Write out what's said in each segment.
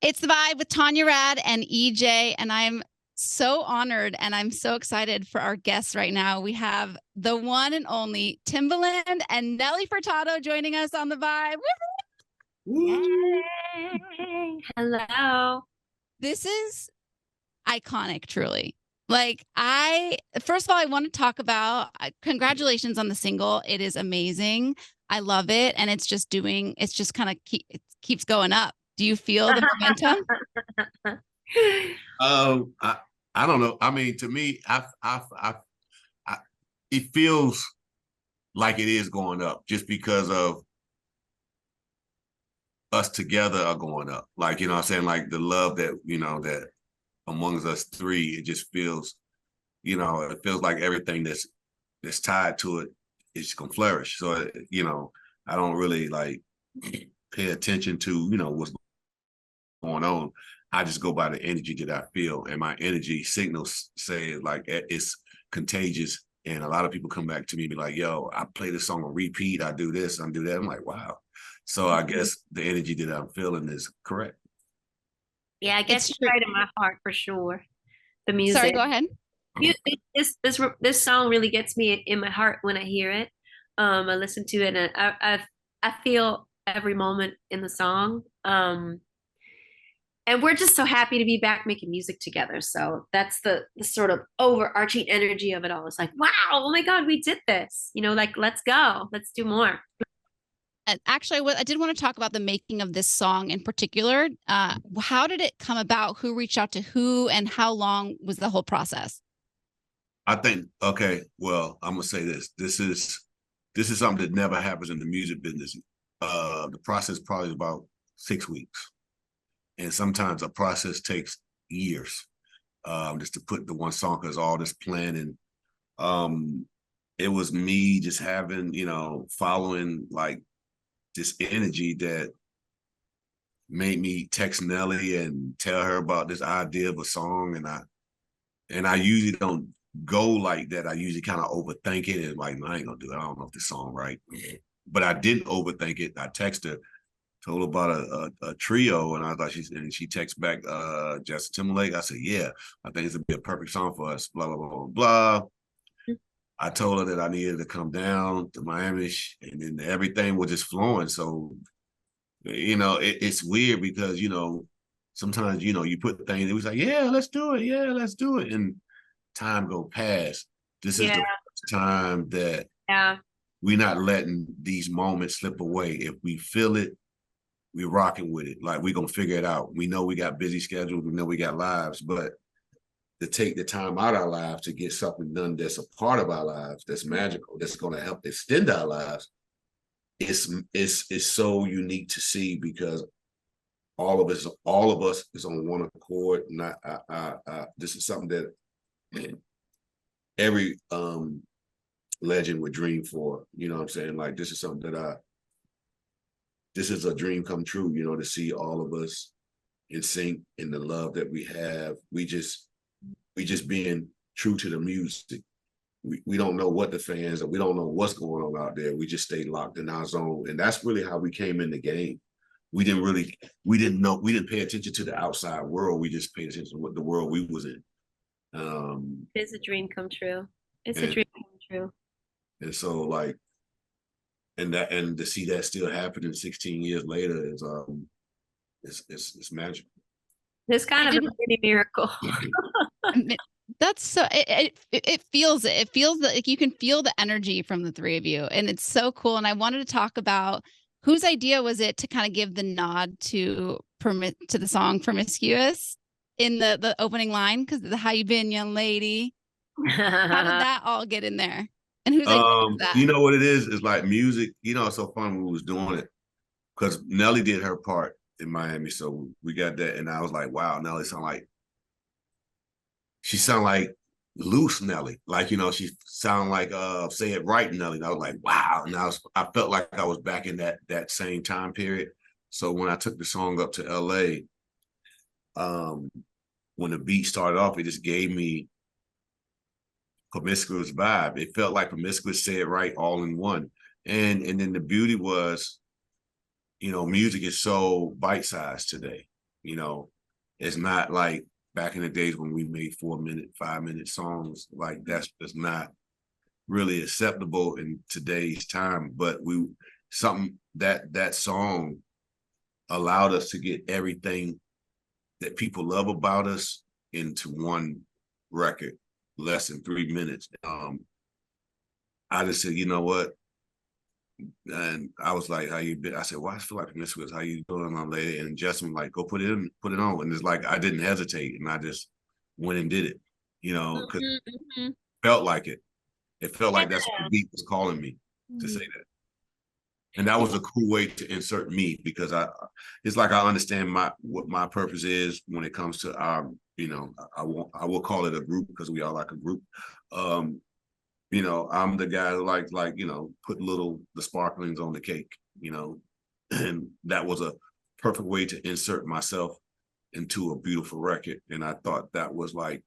It's the Vibe with Tanya Rad and EJ, and I'm so honored and I'm so excited for our guests right now. We have the one and only Timbaland and Nelly Furtado joining us on the Vibe. Yay. Hello. This is iconic, truly. First of all, I want to talk about congratulations on the single. It is amazing. I love it. And it's just kind of it keeps going up. Do you feel the momentum? I don't know. I mean, to me, it feels like it is going up just because of us together are going up. Like, you know what I'm saying? Like the love that, that amongst us three, it just feels, it feels like everything that's tied to it is gonna flourish. So, I don't really like pay attention to, what's going on. I just go by the energy that I feel, and my energy signals say like it's contagious. And a lot of people come back to me and be like, yo, I play this song on repeat. I do this, I do that. I'm like, wow. So I guess the energy that I'm feeling is correct. Yeah, I guess it's right in my heart for sure. The music. Sorry, go ahead. This song really gets me in my heart when I hear it. I listen to it and I feel every moment in the song. And we're just so happy to be back making music together. So that's the sort of overarching energy of it all. It's like, wow, oh my God, we did this. Like, let's go. Let's do more. And actually, I did want to talk about the making of this song in particular. How did it come about? Who reached out to who, and how long was the whole process? I think, okay, well, I'm gonna say this. This is something that never happens in the music business. The process probably is about 6 weeks. And sometimes a process takes years, just to put the one song, because all this planning. It was me just having, following like this energy that made me text Nelly and tell her about this idea of a song. And I usually don't go like that. I usually kind of overthink it and like, I ain't gonna do it. I don't know if this song right. But I didn't overthink it. I texted her, told her about a trio, and I thought she texted back, Justin Timberlake. I said, yeah, I think it's gonna be a perfect song for us, blah, blah, blah, blah. I told her that I needed to come down to Miami, and then everything was just flowing. So, it's weird because, sometimes, you put things, it was like, yeah, let's do it. Yeah, let's do it. And time go past. This is the first time that we're not letting these moments slip away. If we feel it, we're rocking with it. Like, we're going to figure it out. We know we got busy schedules. We know we got lives, but to take the time out of our lives to get something done that's a part of our lives, that's magical, that's going to help extend our lives, it's so unique to see, because all of us is on one accord. And this is something that every legend would dream for. You know what I'm saying? Like, this is something that this is a dream come true, to see all of us in sync in the love that we have. We just being true to the music. We don't know what the fans, or we don't know what's going on out there. We just stay locked in our zone. And that's really how we came in the game. We didn't pay attention to the outside world. We just paid attention to what the world we was in. It's a dream come true. It's a dream come true. And so, like, and to see that still happening 16 years later is it's magical. It's kind of a mini miracle. That's so it feels like you can feel the energy from the three of you, and it's so cool. And I wanted to talk about whose idea was it to kind of give the nod to the song Promiscuous in the opening line, because how you been, young lady? How did that all get in there? And whose idea was that? You know what it is? It's like music. It's so fun when we was doing it, because Nelly did her part in Miami, so we got that, and I was like, wow, Nelly she sound like loose Nelly, like, she sound like Say It Right Nelly. And I was like, wow. And I felt like I was back in that same time period. So when I took the song up to LA, when the beat started off, it just gave me Promiscuous vibe. It felt like Promiscuous, Say It Right, all in one. And then the beauty was, music is so bite-sized today. You know, it's not like back in the days when we made 4-minute, 5-minute songs. Like that's just not really acceptable in today's time. But that song allowed us to get everything that people love about us into one record, less than 3 minutes. I just said, you know what? And I was like, how you been? I said, well, I feel like promiscuous. How you doing, my lady? And Justin was like, go put it on. And it's like, I didn't hesitate. And I just went and did it, you know, because it felt like it. It felt like that's what the beat was calling me to say that. And that was a cool way to insert me, because it's like I understand what my purpose is when it comes to our, you know, I will call it a group because we are like a group. You know, I'm the guy who like, you know, put the sparklings on the cake, you know, and that was a perfect way to insert myself into a beautiful record. And I thought that was like,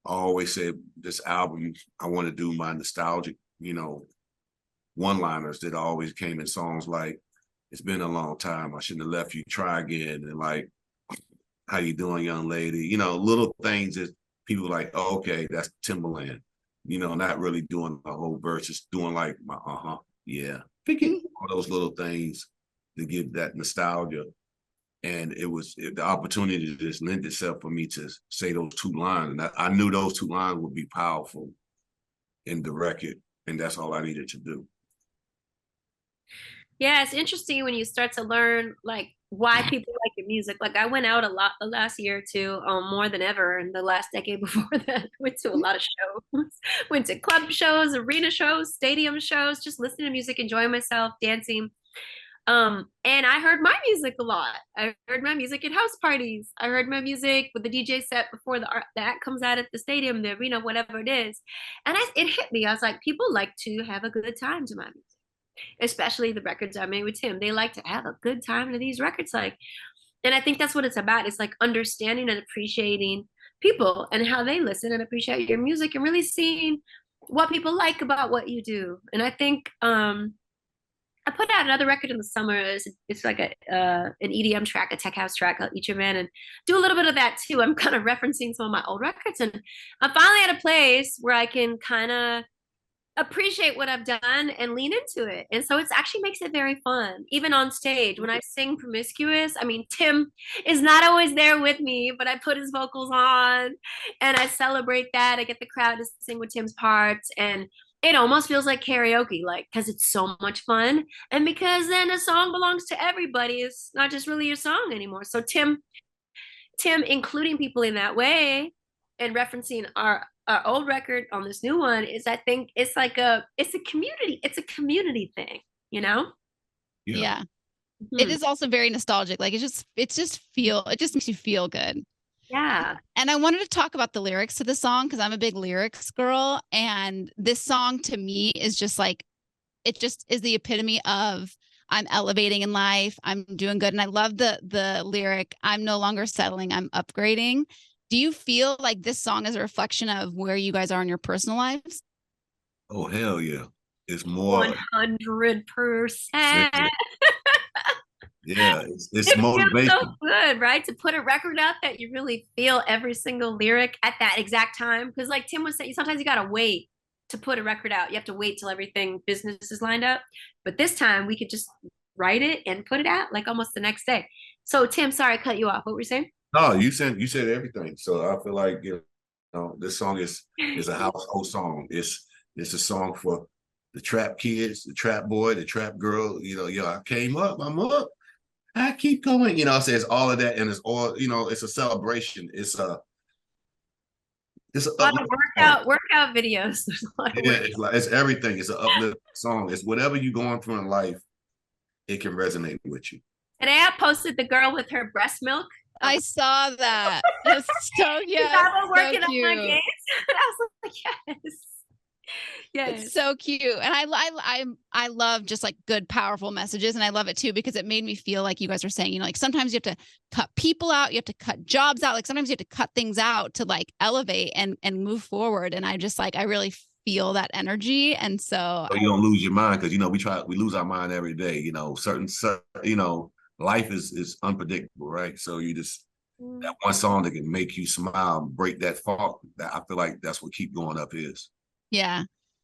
I always said this album, I want to do my nostalgic, you know, one-liners that always came in songs like, it's been a long time, I shouldn't have left you, try again. And like, how you doing, young lady? You know, little things that people like, oh, okay, that's Timbaland. You know, not really doing the whole verse, just doing like my yeah. All those little things to give that nostalgia. And the opportunity to just lend itself for me to say those 2 lines. And I knew those 2 lines would be powerful in the record. And that's all I needed to do. Yeah, it's interesting when you start to learn like why people like your music. Like I went out a lot the last year or two, more than ever in the last decade before that. Went to a lot of shows, went to club shows, arena shows, stadium shows, just listening to music, enjoying myself, dancing. And I heard my music a lot. I heard my music at house parties. I heard my music with the DJ set before the act comes out at the stadium, the arena, whatever it is. And it hit me. I was like, people like to have a good time to my music, especially the records I made with Tim. They like to have a good time to these records. Like, and I think that's what it's about. It's like understanding and appreciating people and how they listen and appreciate your music, and really seeing what people like about what you do. And I think I put out another record in the summer. It's like an EDM track, a tech house track called Eat Your Man, and do a little bit of that too. I'm kind of referencing some of my old records, and I'm finally at a place where I can kind of appreciate what I've done and lean into it. And so it actually makes it very fun. Even on stage, when I sing Promiscuous, I mean, Tim is not always there with me, but I put his vocals on and I celebrate that. I get the crowd to sing with Tim's parts, and it almost feels like karaoke, like, because it's so much fun. And because then a song belongs to everybody. It's not just really your song anymore. So Tim including people in that way and referencing our old record on this new one is, I think it's like it's a community thing, you know? Yeah. It is also very nostalgic. Like it just makes you feel good. Yeah. And I wanted to talk about the lyrics to the song, because I'm a big lyrics girl. And this song to me is just like, it just is the epitome of, I'm elevating in life, I'm doing good. And I love the lyric, I'm no longer settling, I'm upgrading. Do you feel like this song is a reflection of where you guys are in your personal lives? Oh, hell yeah. It's more 100%. Yeah, it's motivation. Feels so good, right? To put a record out that you really feel every single lyric at that exact time. Because like Tim was saying, sometimes you gotta wait to put a record out. You have to wait till everything business is lined up. But this time we could just write it and put it out like almost the next day. So Tim, sorry I cut you off. What were you saying? No, you said everything. So I feel like, you know, this song is a household song. It's a song for the trap kids, the trap boy, the trap girl. You know, I came up, I'm up, I keep going. You know, so it's all of that, and it's all, you know, it's a celebration. It's a lot of workout videos. It's everything. It's an uplift song. It's whatever you're going through in life, it can resonate with you. Today I posted the girl with her breast milk. I saw that. That's so working on my games. I was like, yes. Yes. It's so cute. And I love just like good, powerful messages. And I love it too, because it made me feel like you guys are saying, you know, like sometimes you have to cut people out, you have to cut jobs out. Like sometimes you have to cut things out to like elevate and move forward. And I just like, I really feel that energy. And so you don't lose your mind, because, you know, we lose our mind every day, you know, certain, you know, life is unpredictable, right? So you just, that one song that can make you smile, break that fog. That I feel like that's what Keep Going Up is. Yeah.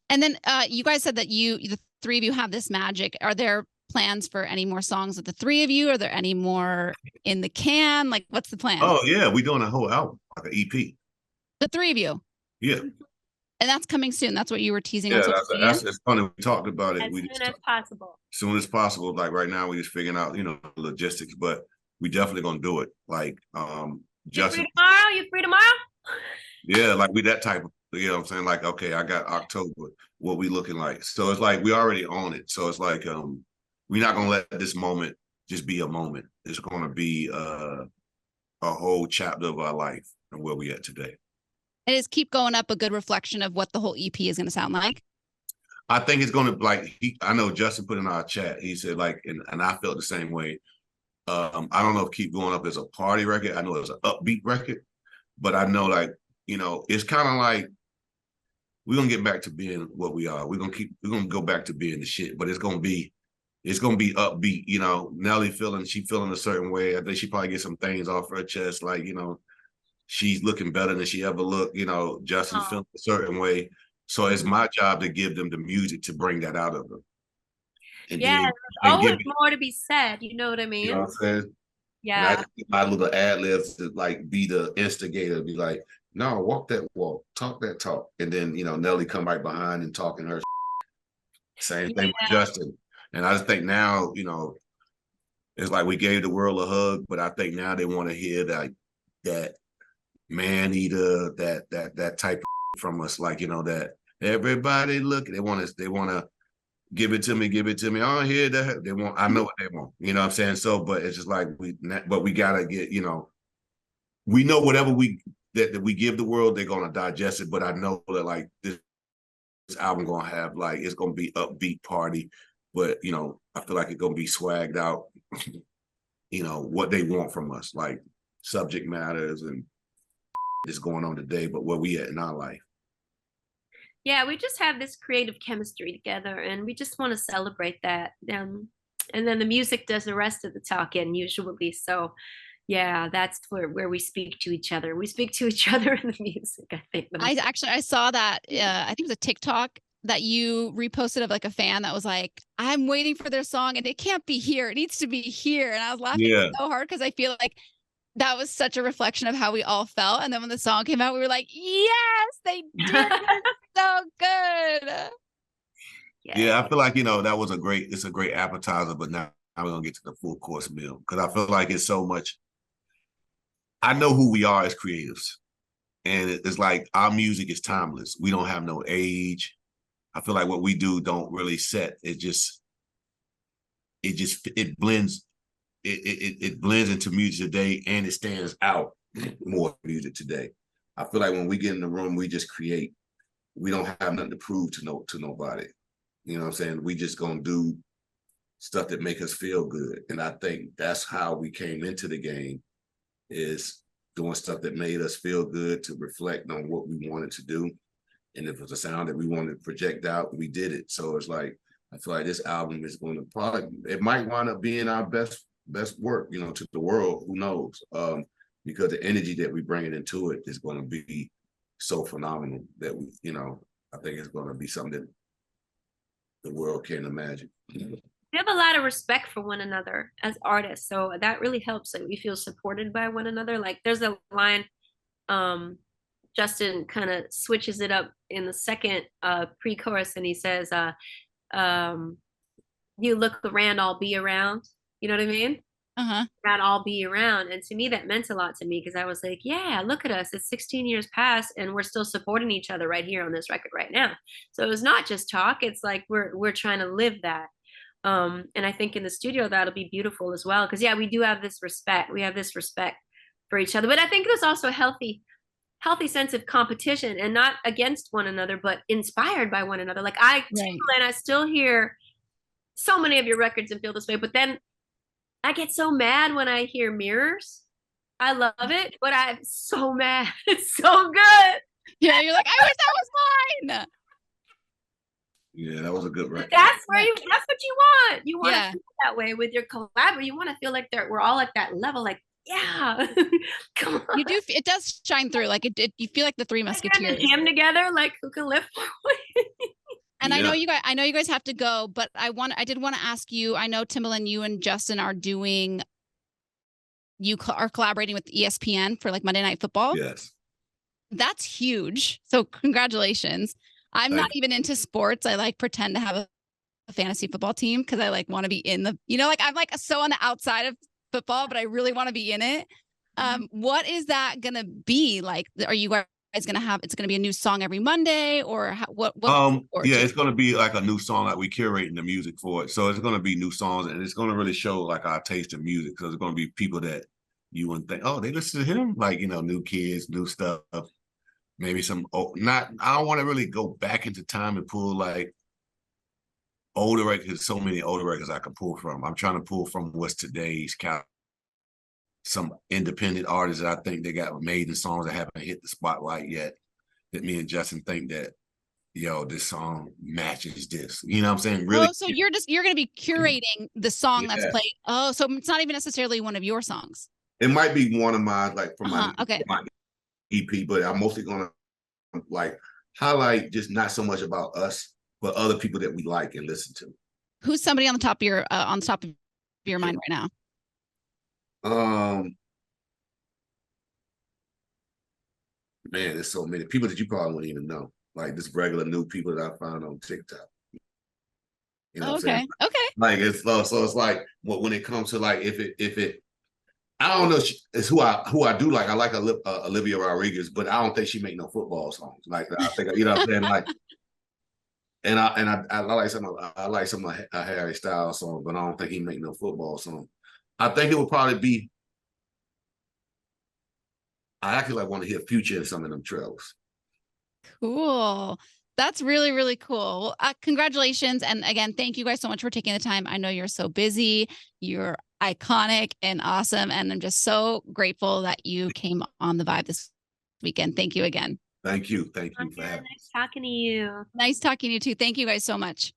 And then you guys said that the three of you have this magic. Are there plans for any more songs with the three of you? Are there any more in the can? Like, what's the plan? Oh yeah, we're doing a whole album, like an EP. The three of you. Yeah. And that's coming soon. That's what you were teasing Yeah, on social media? that's funny. We talked about it. As soon as possible. As soon as possible. Like right now, we're just figuring out, logistics, but we definitely gonna do it. Like, Justin. You free tomorrow? Yeah, like we that type of, you know what I'm saying? Like, okay, I got October. What we looking like? So it's like we already own it. So it's like we're not gonna let this moment just be a moment. It's gonna be a whole chapter of our life and where we at today. And is Keep Going Up a good reflection of what the whole EP is going to sound like? I think it's going to I know Justin put in our chat, he said like, and I felt the same way. I don't know if Keep Going Up is a party record. I know it's an upbeat record, but I know like, it's kind of like, we're going to get back to being what we are. We're going to go back to being the shit, but it's going to be upbeat. Nelly she feeling a certain way. I think she probably get some things off her chest. Like, she's looking better than she ever looked. Justin's feeling a certain way. So it's my job to give them the music to bring that out of them. And there's always more to be said. You know what I mean? You know what I'm saying? Yeah. And I just my little ad libs to like be the instigator, be like, no, walk that walk, talk that talk. And then, Nelly come right behind and talking her. Same thing with Justin. And I just think now, it's like we gave the world a hug, but I think now they want to hear that man eater, that type of from us, like, that everybody look, they want to give it to me. I don't hear that. They want, I know what they want, you know what I'm saying? So, but it's just like, we gotta get, we know whatever that we give the world, they're going to digest it. But I know that like this album going to have like, it's going to be upbeat party, but I feel like it's going to be swagged out, what they want from us, like subject matters and is going on today, but where we at in our life. Yeah, we just have this creative chemistry together, and we just want to celebrate that. And then the music does the rest of the talking usually. So, yeah, that's where we speak to each other. We speak to each other in the music, I think. I saw that. I think it was a TikTok that you reposted of like a fan that was like, I'm waiting for their song and it can't be here. It needs to be here. And I was laughing so hard because I feel like that was such a reflection of how we all felt. And then when the song came out, we were like, yes, they did it. So good. Yeah, I feel like, it's a great appetizer, but now we're going to get to the full course meal. Because I feel like it's so much. I know who we are as creatives. And it's like our music is timeless. We don't have no age. I feel like what we do don't really set. It blends. It blends into music today, and it stands out more music today. I feel like when we get in the room, we just create. We don't have nothing to prove to nobody. You know what I'm saying? We just gonna do stuff that make us feel good. And I think that's how we came into the game, is doing stuff that made us feel good, to reflect on what we wanted to do. And if it was a sound that we wanted to project out, we did it. So it's like, I feel like this album is going to probably, it might wind up being our best work, to the world, who knows? Because the energy that we bring into it is going to be so phenomenal that we, I think it's going to be something that the world can't imagine. We have a lot of respect for one another as artists, so that really helps. Like, we feel supported by one another. Like, there's a line, Justin kind of switches it up in the second pre-chorus, and he says, you look around, I'll be around. You know what I mean? That I'll be around. And to me, that meant a lot to me, because I was like, yeah, look at us. It's 16 years past and we're still supporting each other right here on this record right now. So it's not just talk. It's like we're trying to live that. And I think in the studio, that'll be beautiful as well. Because, yeah, we do have this respect. We have this respect for each other. But I think there's also a healthy sense of competition, and not against one another, but inspired by one another. Like, Timbaland, I still hear so many of your records and feel this way, but then I get so mad when I hear Mirrors. I love it, but I'm so mad. It's so good. Yeah, you're like, I wish that was mine. Yeah, that was a good record. That's what you want. You want to feel that way with your collab. You want to feel like we're all at that level. Like, Yeah. Come on. You do. It does shine through. Like you feel like the Three Like, Musketeers. jam together, like who can lift more weight? And Yeah. I know you guys have to go, but I did want to ask you, I know Timbaland, you and Justin are are collaborating with ESPN for like Monday Night Football. Yes. That's huge. So congratulations. I'm not even into sports. I like pretend to have a fantasy football team because I like want to be in the, like I'm like so on the outside of football, but I really want to be in it. What is that going to be like? Are you guys going to have, it's going to be a new song every Monday or what? Yeah, it's going to be like a new song, like we curating the music for it. So it's going to be new songs and it's going to really show like our taste in music. Cause it's going to be people that you wouldn't think, oh, they listen to him, like, new kids, new stuff, maybe some, I don't want to really go back into time and pull like older records, so many older records I can pull from. I'm trying to pull from what's today's some independent artists that I think they got made the songs that haven't hit the spotlight yet, that me and Justin think that, this song matches this. You know what I'm saying? Really. Oh, so you're going to be curating the song that's played. Oh, so it's not even necessarily one of your songs. It might be one of mine, like from my EP, but I'm mostly going to like highlight just not so much about us, but other people that we like and listen to. Who's somebody on the top of your mind right now? Man, there's so many people that you probably wouldn't even know. Like just regular new people that I found on TikTok. You know what I'm saying? Okay. Like it's so it's like when it comes to like if it I don't know, it's who I do like. I like Olivia Rodriguez, but I don't think she make no football songs. Like I think, you know what I'm saying? Like, and I like some of Harry Styles songs, but I don't think he make no football song. I think it would probably be. I actually like want to hear Future in some of them trailers. Cool. That's really, really cool. Well, congratulations. And again, thank you guys so much for taking the time. I know you're so busy. You're iconic and awesome. And I'm just so grateful that you came on The Vibe this weekend. Thank you again. Thank you. Thank you for having me. Nice talking to you. Nice talking to you too. Thank you guys so much.